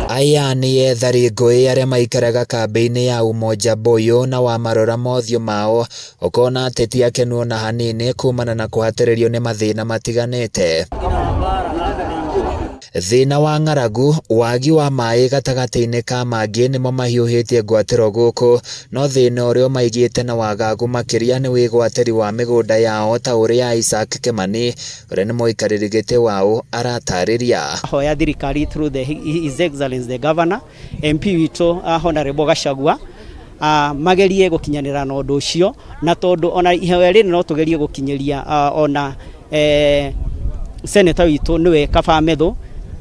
Aya ni ethari ngũĩ arĩa maikaraga kambĩ-inĩ ya Umoja Boyo na wamarora mothiũ mao ũkona atĩ ti akenu ona hanini kumana na kũhatĩrĩrio nĩ mathĩna matiganĩte. Thĩna wa ng'aragu, wagi wa maĩ gatagatĩ-inĩ ka mangĩ nĩmo mahiũhĩtie ngwatĩro gũkũ, no thĩna ũrĩa maigĩte na wagagu makĩria nĩ wĩgwatĩri wa mĩgũnda yao ta ũrĩa Isaac Kimani ũrĩa nĩ mũikarĩri gĩtĩ wao aratarĩria. Hoya thirikari through His Excellency the Governor, MP witũ Honorable Gachagua magerie gũkinyanĩra na ũndũ ũcio, na tondũ ona ihoya rĩrĩ no tũgerie gũkinyĩria ona Senator witũ nĩwe Kaba Methu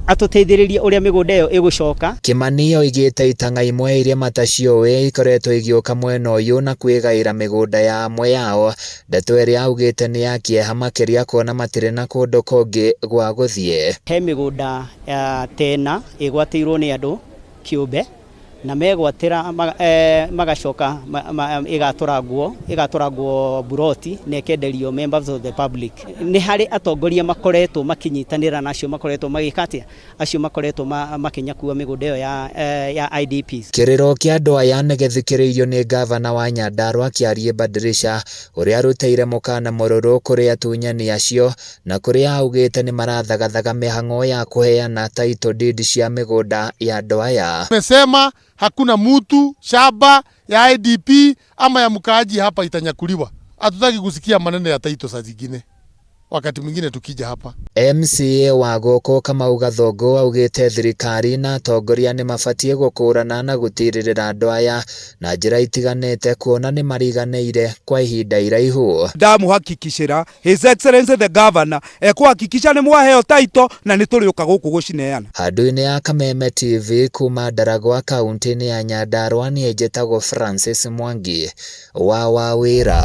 atuteithĩrĩrie ũrĩa mĩgũnda ĩyo ĩgũcoka. Kimani oigĩte itanga imwe iria matacioĩ ikoretwo igĩũka mwena ũyũ na kwĩgaĩra mĩgũnda ya amwe yao, ndeto ĩrĩa augĩte nĩ ya kĩeha makĩria kuona matirĩ na kũndũ kũngĩ gwa gũthiĩ. He mĩgũnda tena ĩgwatĩirwo nĩ andũ kĩũmbe na megwatĩra magacoka ĩgatũrangwo buroti na ĩkenderio members of the public. Nĩ harĩ atongoria makoretwo makinyitanĩra nacio, makoretwo magĩka atĩa, acio makoretwo makinyakua mĩgũnda ĩyo ya IDPs. Kĩrĩro kĩa andũ aya nĩ gĩthikĩrĩirio nĩ gavana wa Nyandarua Kĩarie Badirisha ũrĩa arutĩire mũkana mũrũrũ kũrĩ atunyani acio na kũrĩa augĩte nĩ marathagathaga mĩhang'o ya kũheana title deed cia mĩgũnda ya andũ aya. Mesema hakuna mutu shamba ya IDP ama ya mkaaji hapa itanyakuliwa. Hatutaki kusikia maneno ya title saa zingine wakati mwingine tukija hapa. MCA wa gũkũ Kamau Gathũngũ augĩte thirikari na atongoria nĩ mabatie gũkũrana na gũtirĩrĩra andũ aya na njĩra itiganĩte kuona nĩ mariganĩire kwa ihinda iraihu. Ndamuhakikishira His Excellency the Governor ekuhakikisha nĩ mwaheo title na nĩ tũrĩũka gũkũ gũcineana. Handũ-inĩ ya Kameme TV kuma Ndaragwa kaunti-inĩ ya Nyandarua niĩ njĩtagwo Francis Mwangi wa Wawĩra.